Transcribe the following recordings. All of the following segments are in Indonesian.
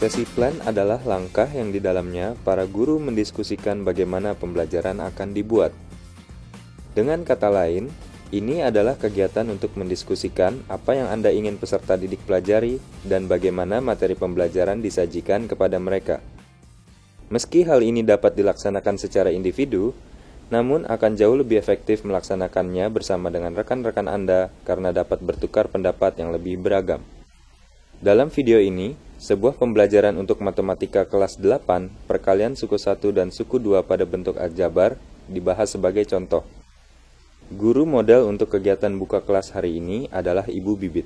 Sesi plan adalah langkah yang di dalamnya para guru mendiskusikan bagaimana pembelajaran akan dibuat. Dengan kata lain, ini adalah kegiatan untuk mendiskusikan apa yang Anda ingin peserta didik pelajari dan bagaimana materi pembelajaran disajikan kepada mereka. Meski hal ini dapat dilaksanakan secara individu, namun akan jauh lebih efektif melaksanakannya bersama dengan rekan-rekan Anda karena dapat bertukar pendapat yang lebih beragam. Dalam video ini, sebuah pembelajaran untuk matematika kelas 8, perkalian suku 1 dan suku 2 pada bentuk aljabar, dibahas sebagai contoh. Guru model untuk kegiatan buka kelas hari ini adalah Ibu Bibit.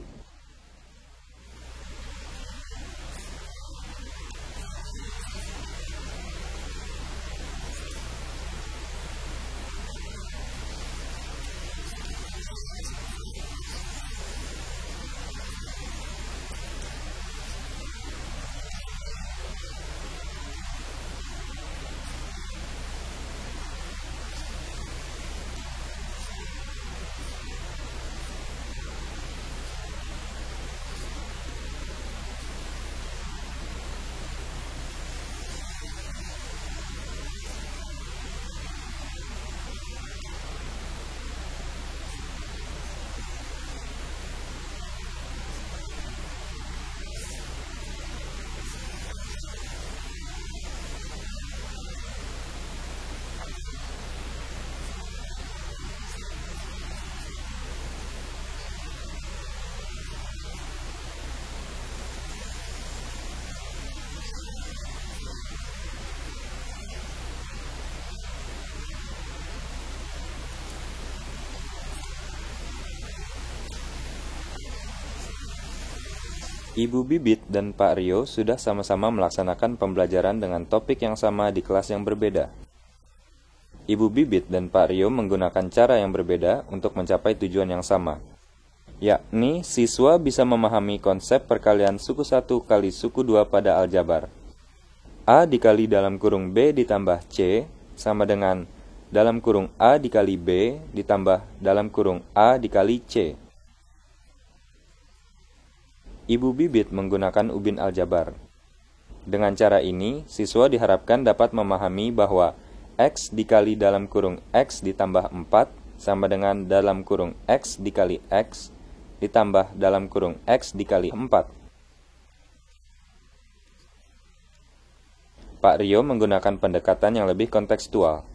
Ibu Bibit dan Pak Rio sudah sama-sama melaksanakan pembelajaran dengan topik yang sama di kelas yang berbeda. Ibu Bibit dan Pak Rio menggunakan cara yang berbeda untuk mencapai tujuan yang sama, yakni siswa bisa memahami konsep perkalian suku 1 kali suku 2 pada aljabar. A dikali dalam kurung B ditambah C sama dengan dalam kurung A dikali B ditambah dalam kurung A dikali C. Ibu Bibit menggunakan ubin aljabar. Dengan cara ini, siswa diharapkan dapat memahami bahwa X dikali dalam kurung X ditambah 4 sama dengan dalam kurung X dikali X ditambah dalam kurung X dikali 4. Pak Rio menggunakan pendekatan yang lebih kontekstual.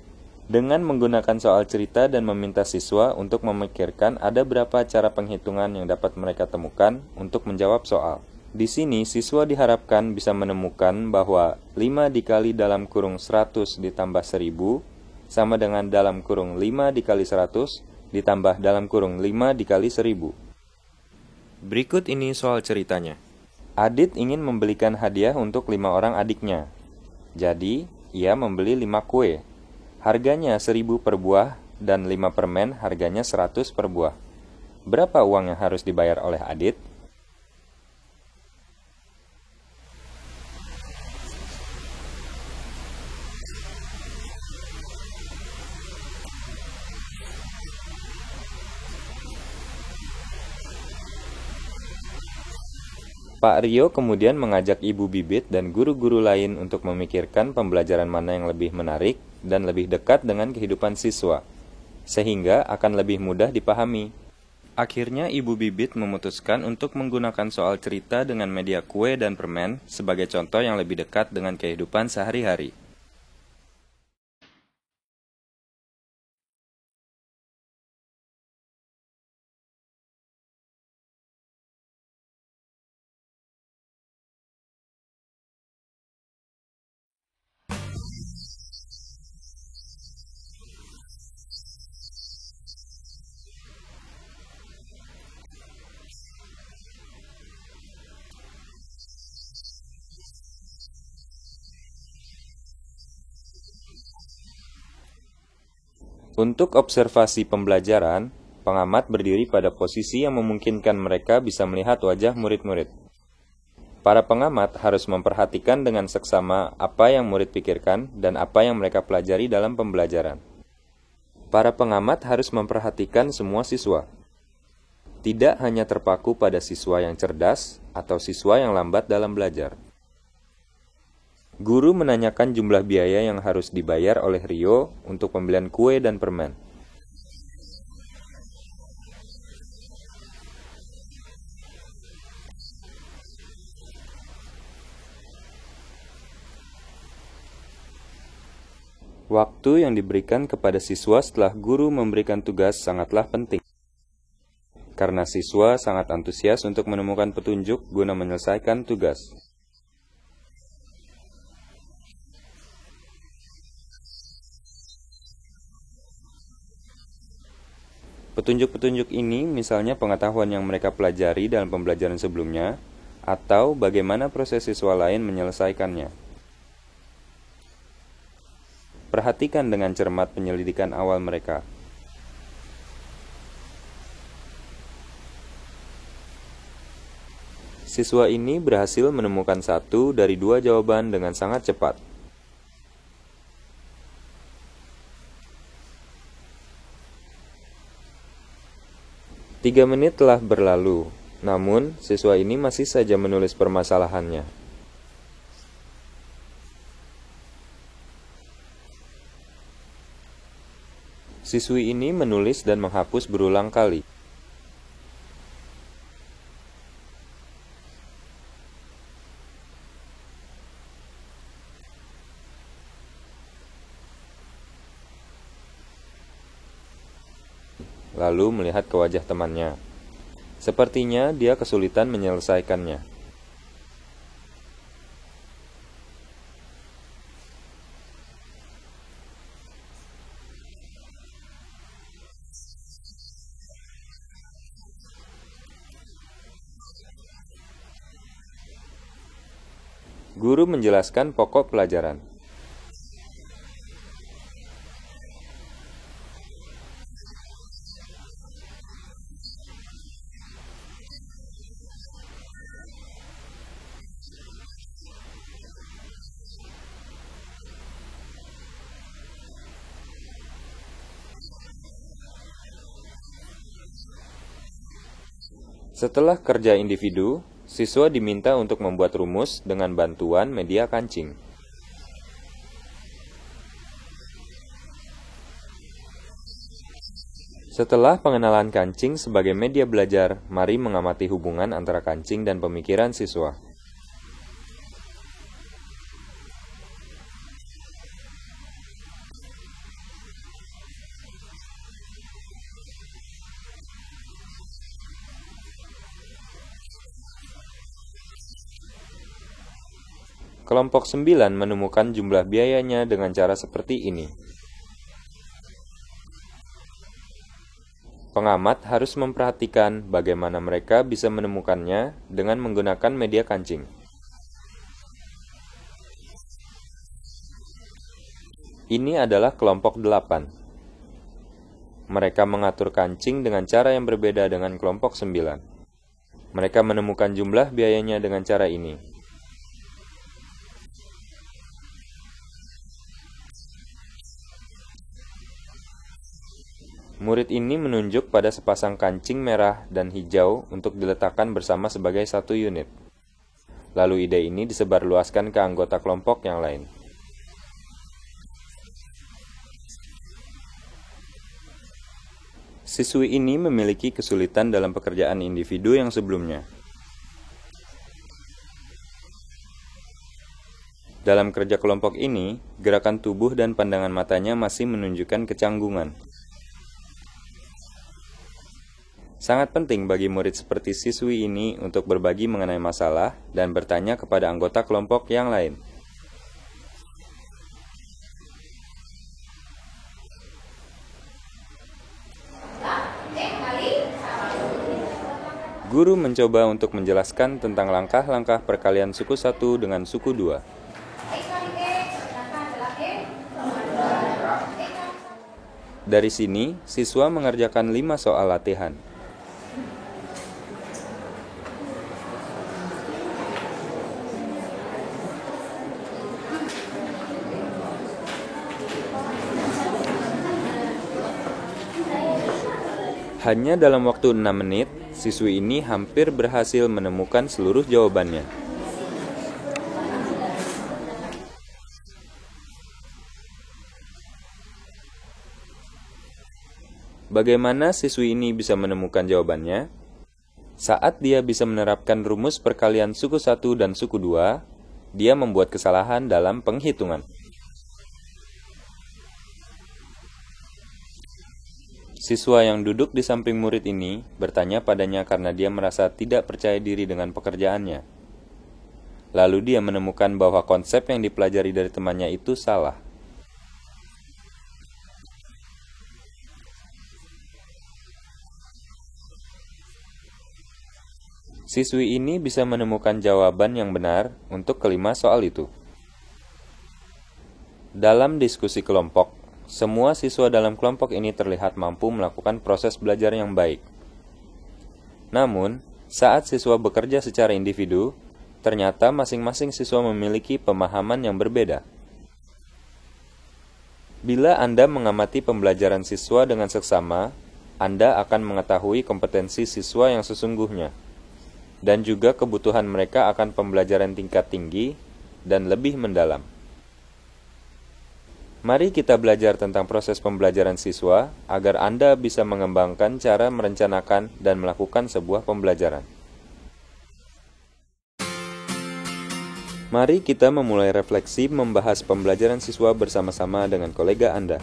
Dengan menggunakan soal cerita dan meminta siswa untuk memikirkan ada berapa cara penghitungan yang dapat mereka temukan untuk menjawab soal. Di sini, siswa diharapkan bisa menemukan bahwa 5 dikali dalam kurung 100 ditambah 1000 sama dengan dalam kurung 5 dikali 100 ditambah dalam kurung 5 dikali 1000. Berikut ini soal ceritanya. Adit ingin membelikan hadiah untuk 5 orang adiknya. Jadi, ia membeli 5 kue. Harganya 1000 per buah dan 5 permen harganya 100 per buah. Berapa uang yang harus dibayar oleh Adit? Pak Rio kemudian mengajak Ibu Bibit dan guru-guru lain untuk memikirkan pembelajaran mana yang lebih menarik dan lebih dekat dengan kehidupan siswa, sehingga akan lebih mudah dipahami. Akhirnya Ibu Bibit memutuskan untuk menggunakan soal cerita dengan media kue dan permen sebagai contoh yang lebih dekat dengan kehidupan sehari-hari. Untuk observasi pembelajaran, pengamat berdiri pada posisi yang memungkinkan mereka bisa melihat wajah murid-murid. Para pengamat harus memperhatikan dengan seksama apa yang murid pikirkan dan apa yang mereka pelajari dalam pembelajaran. Para pengamat harus memperhatikan semua siswa. Tidak hanya terpaku pada siswa yang cerdas atau siswa yang lambat dalam belajar. Guru menanyakan jumlah biaya yang harus dibayar oleh Rio untuk pembelian kue dan permen. Waktu yang diberikan kepada siswa setelah guru memberikan tugas sangatlah penting. Karena siswa sangat antusias untuk menemukan petunjuk guna menyelesaikan tugas. Petunjuk-petunjuk ini misalnya pengetahuan yang mereka pelajari dalam pembelajaran sebelumnya, atau bagaimana proses siswa lain menyelesaikannya. Perhatikan dengan cermat penyelidikan awal mereka. Siswa ini berhasil menemukan 1 dari 2 jawaban dengan sangat cepat. Tiga menit telah berlalu, namun siswa ini masih saja menulis permasalahannya. Siswi ini menulis dan menghapus berulang kali. Lalu melihat ke wajah temannya. Sepertinya dia kesulitan menyelesaikannya. Guru menjelaskan pokok pelajaran. Setelah kerja individu, siswa diminta untuk membuat rumus dengan bantuan media kancing. Setelah pengenalan kancing sebagai media belajar, mari mengamati hubungan antara kancing dan pemikiran siswa. Kelompok 9 menemukan jumlah biayanya dengan cara seperti ini. Pengamat harus memperhatikan bagaimana mereka bisa menemukannya dengan menggunakan media kancing. Ini adalah kelompok 8. Mereka mengatur kancing dengan cara yang berbeda dengan kelompok 9. Mereka menemukan jumlah biayanya dengan cara ini. Murid ini menunjuk pada sepasang kancing merah dan hijau untuk diletakkan bersama sebagai satu unit. Lalu ide ini disebarluaskan ke anggota kelompok yang lain. Siswi ini memiliki kesulitan dalam pekerjaan individu yang sebelumnya. Dalam kerja kelompok ini, gerakan tubuh dan pandangan matanya masih menunjukkan kecanggungan. Sangat penting bagi murid seperti siswi ini untuk berbagi mengenai masalah dan bertanya kepada anggota kelompok yang lain. Guru mencoba untuk menjelaskan tentang langkah-langkah perkalian suku 1 dengan suku 2. Dari sini, siswa mengerjakan 5 soal latihan. Hanya dalam waktu 6 menit, siswi ini hampir berhasil menemukan seluruh jawabannya. Bagaimana siswi ini bisa menemukan jawabannya? Saat dia bisa menerapkan rumus perkalian suku 1 dan suku 2, dia membuat kesalahan dalam penghitungan. Siswa yang duduk di samping murid ini bertanya padanya karena dia merasa tidak percaya diri dengan pekerjaannya. Lalu dia menemukan bahwa konsep yang dipelajari dari temannya itu salah. Siswi ini bisa menemukan jawaban yang benar untuk kelima soal itu. Dalam diskusi kelompok, semua siswa dalam kelompok ini terlihat mampu melakukan proses belajar yang baik. Namun, saat siswa bekerja secara individu, ternyata masing-masing siswa memiliki pemahaman yang berbeda. Bila Anda mengamati pembelajaran siswa dengan seksama, Anda akan mengetahui kompetensi siswa yang sesungguhnya, dan juga kebutuhan mereka akan pembelajaran tingkat tinggi dan lebih mendalam. Mari kita belajar tentang proses pembelajaran siswa agar Anda bisa mengembangkan cara merencanakan dan melakukan sebuah pembelajaran. Mari kita memulai refleksi membahas pembelajaran siswa bersama-sama dengan kolega Anda.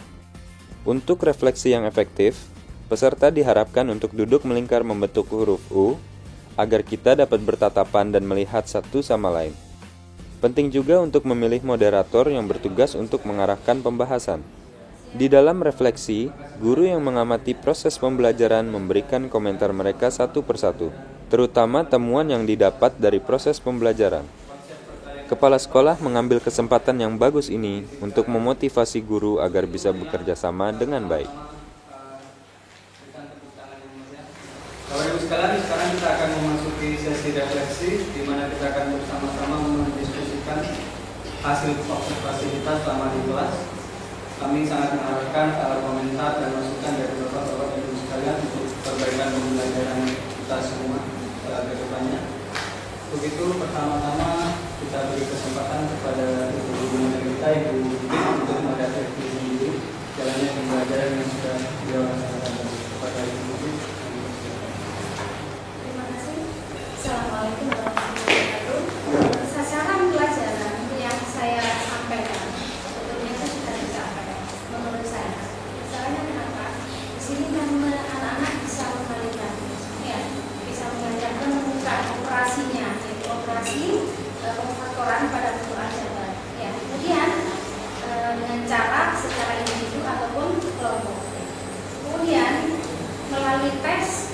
Untuk refleksi yang efektif, peserta diharapkan untuk duduk melingkar membentuk huruf U agar kita dapat bertatapan dan melihat satu sama lain. Penting juga untuk memilih moderator yang bertugas untuk mengarahkan pembahasan. Di dalam refleksi, guru yang mengamati proses pembelajaran memberikan komentar mereka satu persatu, terutama temuan yang didapat dari proses pembelajaran. Kepala sekolah mengambil kesempatan yang bagus ini untuk memotivasi guru agar bisa bekerja sama dengan baik. Bapak Ibu sekalian, sekarang kita akan memasuki sesi refleksi di mana kita akan bersama-sama mendiskusikan hasil observasi kita selama di kelas. Kami sangat mengharapkan komentar dan masukan dari Bapak Ibu sekalian untuk perbaikan pembelajaran kita semua ke depannya. Begitu pertama-tama kita beri kesempatan kepada Ibu Guru kita, Ibu Didi, untuk merefleksi sendiri jalannya pembelajaran yang sudah beliau laksanakan. Kepada Ibu Didi. Assalamualaikum warahmatullahi wabarakatuh. Sasaran pelajaran yang saya sampaikan sebetulnya itu sudah disampaikan menurut saya. Soalnya kenapa? Di sini kan anak-anak bisa mengalihkan, ya, bisa belajar menemukan operasinya, yaitu operasi pengfaktoran pada bentuk aljabar. Ya, kemudian dengan cara secara individu ataupun kelompok. Kemudian melalui tes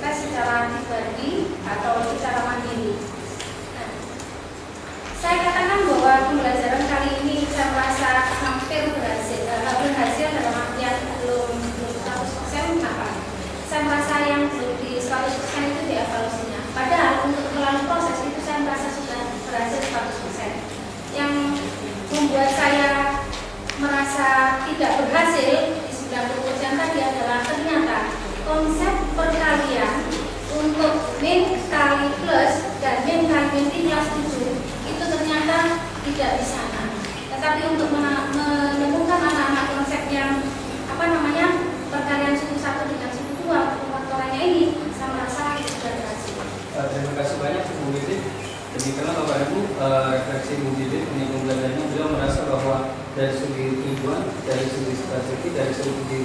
secara pribadi atau secara mandiri. Nah, saya katakan bahwa pembelajaran kali ini saya merasa hampir berhasil dalam artian belum 100%. Kenapa? Saya merasa yang belum di 100% itu dievaluasinya. Padahal untuk melalui proses itu saya merasa sudah berhasil 100%. Yang membuat saya merasa tidak berhasil di 90% tadi adalah ternyata konsep perkalian untuk min kali plus dan min kali min tinggal 7 itu ternyata tidak di sana. Tetapi untuk menemukan anak-anak konsep yang perkalian suku 1 dengan suku 2 pengfaktorannya ini, saya merasa sudah berhasil. Terima kasih banyak Bu Didi. Demikianlah Bapak Ibu refleksi Bu Didi mengenai pembelajarannya. Beliau merasa bahwa dari segi tujuan, dari segi strategi, dari segi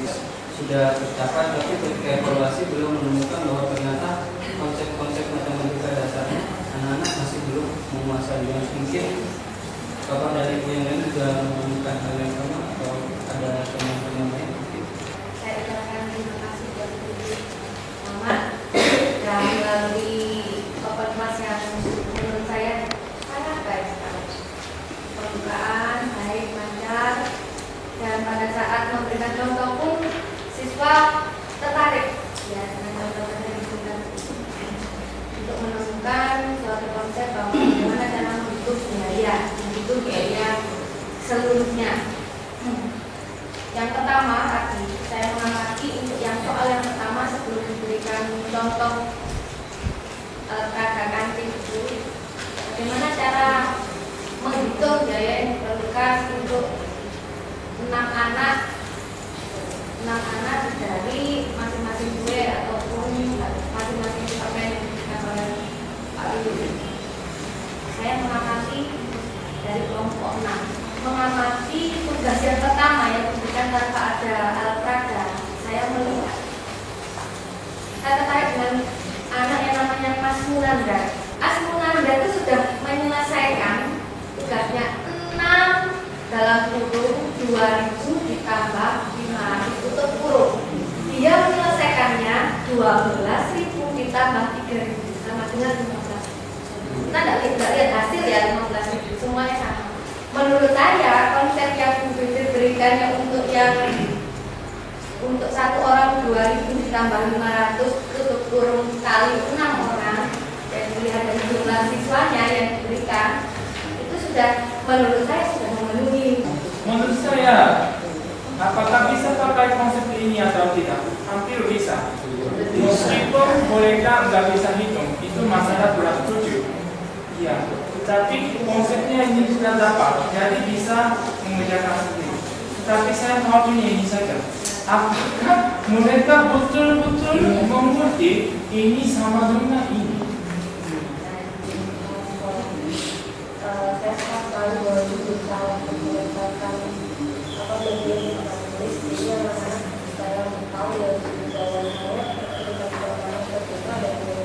sudah tercapai, tapi ketika evaluasi beliau menemukan bahwa ternyata konsep-konsep matematika dasarnya anak-anak masih belum menguasai. Mungkin Bapak dari ibu yang lain juga menemukan hal yang sama atau ada teman-teman lain? Saya ucapkan terima kasih buat Ibu Mama dan melalui open class yang menurut saya sangat baik sekali. Pembukaan baik, lancar, dan pada saat memberikan contoh pun siswa tertarik ya dengan contoh-contoh yang diberikan untuk menemukan suatu konsep bahwa bagaimana cara menghitung biaya seluruhnya. Yang pertama tadi saya mengamati untuk yang soal yang pertama sebelum diberikan contoh kata kantin itu, bagaimana cara menghitung biaya yang diperlukan untuk 6 anak anak-anak dari masing-masing gue ataupun masing-masing departemen Pak Ibu. Saya mengamati dari kelompok 6. Mengamati tugas yang pertama yang diberikan tanpa ada alat peraga. Saya melihat, saya tertarik dengan anak yang namanya Mas Munanda. Mas Munanda itu sudah menyelesaikan tugasnya 6 dalam kurung 2000 ditambah 500 tutup kurung. Dia menyelesaikannya 12.000 ditambah 3.000 sama dengan 15. Kita tidak lihat hasil ya 15.000, semuanya sama. Menurut saya konsep yang Bu berikannya untuk satu orang 2.000 ditambah 500 tutup kurung kali 6 orang dan dilihat dari jumlah siswanya yang diberikan itu sudah, menurut saya sudah memenuhi. Menurut saya, apakah bisa pakai konsep ini atau tidak? Hampir bisa. Meskipun bolehkah nggak bisa hitung, itu masalah kurang setuju. Iya, tapi konsepnya ini sudah dapat, jadi bisa mengerjakan sendiri. Tapi saya mau ini saja. Apakah mereka betul-betul mengerti ini sama dengan ini? Saya sekarang baru berusaha untuk meletakkan apa bagian yang tulis, jadi anak-anak saya tahu ya jawaban saya ketika jawaban terbuka ada gue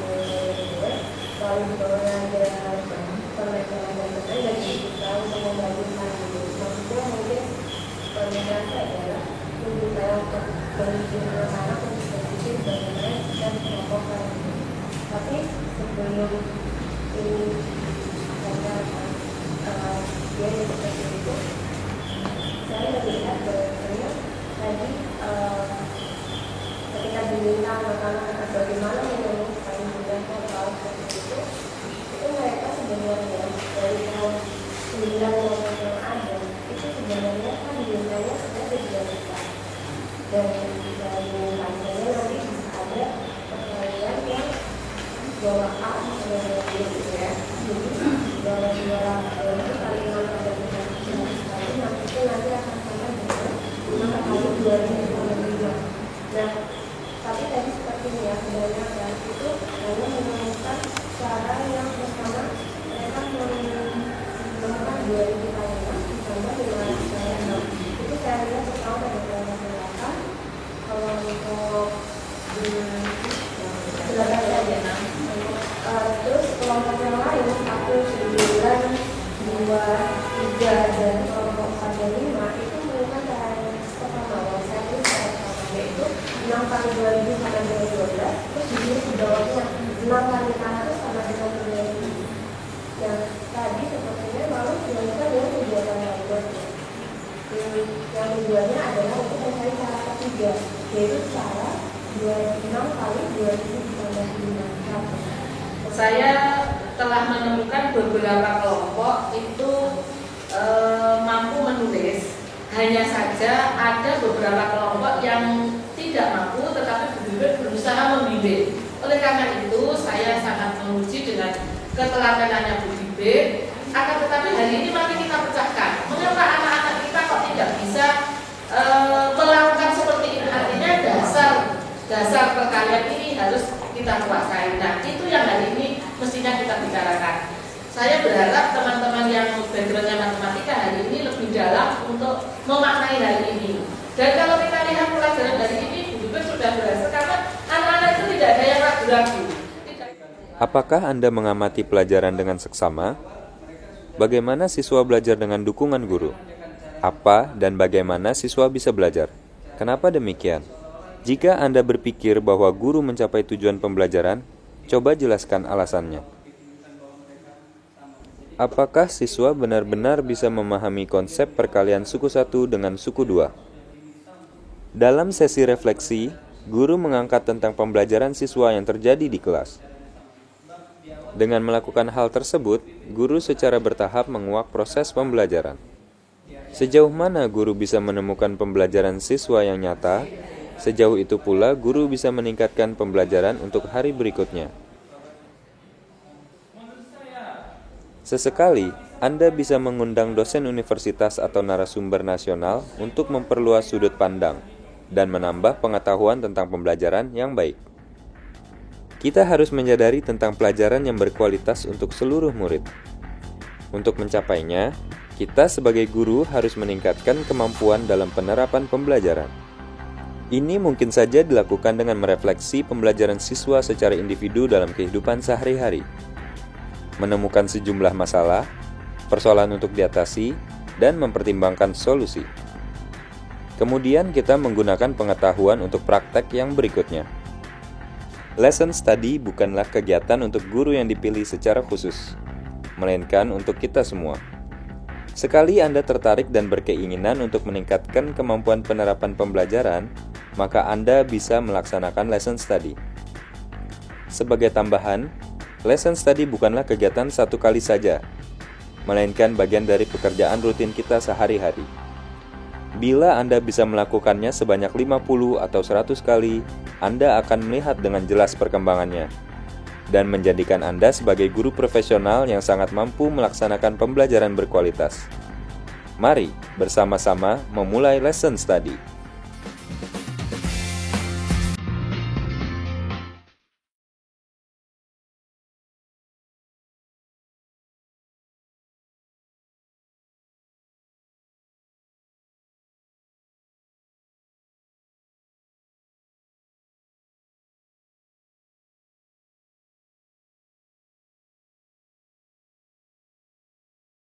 lalu bawahnya ada pembelajaran dan sebagainya dan kita untuk membagikan itu. Maksudnya mungkin permintaan saya adalah untuk saya untuk berbicara anak-anak untuk berpikir bagaimana kita mengelompokkan. Tapi sebelum ini dia yang seperti itu, saya melihat bahwa tadi ketika diminta anak-anak bagaimana menemukan jumlahnya kalau seperti itu mereka sebenarnya dari tahun 9 yang ada itu sebenarnya kan dimintanya sudah dijelaskan dan dari kajiannya nanti bisa ada pertanyaan yang jawab A sebenarnya gitu ya. Jadi dalam 2 itu kali 6 ada sekali nanti akan sampai dengan 6 kali 2.5. Nah, tapi tadi seperti ini ya, sebenarnya kan itu hanya menemukan cara yang pertama mereka menemukan 2.000 kali 6 ditambah 500 kali 6. Itu saya lihat pertama pada kelompok 8. Kalau untuk silakan saja. Terus kelompok yang lain 1, 9, 2, 3 dan kelompok 4 dan 5 itu menemukan cara yang pertama yang saya tulis cara pertama yaitu 6 kali 2.000 sama dengan 12. Terus di sini di bawahnya 6 kali 600 sama dengan 3.000. Yang tadi sepertinya lalu dilakukan dengan kegiatan yang berikutnya. Yang keduanya adalah untuk mencari cara ketiga yaitu cara 6 kali 2.000 ditambah 5. Saya telah menemukan beberapa kelompok itu mampu menulis, hanya saja ada beberapa kelompok yang tidak mampu tetapi berusaha membimbing. Oleh karena itu saya sangat memuji dengan keteladanan Bu Dibe. Akan tetapi hari ini mari kita pecahkan. Mengapa anak-anak kita kok tidak bisa melakukan seperti ini? Artinya dasar perkalian ini harus kita kuasai. Nah, itu yang hari ini mestinya kita bicarakan. Saya berharap teman-teman yang backgroundnya matematika hari ini lebih dalam untuk memaknai hari ini. Dan kalau kita lihat pelajaran dari ini, juga sudah berhasil karena anak-anak itu tidak ada yang ragu-ragu. Apakah Anda mengamati pelajaran dengan seksama? Bagaimana siswa belajar dengan dukungan guru? Apa dan bagaimana siswa bisa belajar? Kenapa demikian? Jika Anda berpikir bahwa guru mencapai tujuan pembelajaran, coba jelaskan alasannya. Apakah siswa benar-benar bisa memahami konsep perkalian suku 1 dengan suku 2? Dalam sesi refleksi, guru mengangkat tentang pembelajaran siswa yang terjadi di kelas. Dengan melakukan hal tersebut, guru secara bertahap menguak proses pembelajaran. Sejauh mana guru bisa menemukan pembelajaran siswa yang nyata, sejauh itu pula guru bisa meningkatkan pembelajaran untuk hari berikutnya. Sesekali, Anda bisa mengundang dosen universitas atau narasumber nasional untuk memperluas sudut pandang. dan menambah pengetahuan tentang pembelajaran yang baik. Kita harus menyadari tentang pelajaran yang berkualitas untuk seluruh murid. Untuk mencapainya, kita sebagai guru harus meningkatkan kemampuan dalam penerapan pembelajaran. Ini mungkin saja dilakukan dengan merefleksi pembelajaran siswa secara individu dalam kehidupan sehari-hari, menemukan sejumlah masalah, persoalan untuk diatasi, dan mempertimbangkan solusi. Kemudian kita menggunakan pengetahuan untuk praktek yang berikutnya. Lesson study bukanlah kegiatan untuk guru yang dipilih secara khusus, melainkan untuk kita semua. Sekali Anda tertarik dan berkeinginan untuk meningkatkan kemampuan penerapan pembelajaran, maka Anda bisa melaksanakan lesson study. Sebagai tambahan, lesson study bukanlah kegiatan satu kali saja, melainkan bagian dari pekerjaan rutin kita sehari-hari. Bila Anda bisa melakukannya sebanyak 50 atau 100 kali, Anda akan melihat dengan jelas perkembangannya dan menjadikan Anda sebagai guru profesional yang sangat mampu melaksanakan pembelajaran berkualitas. Mari bersama-sama memulai lesson study.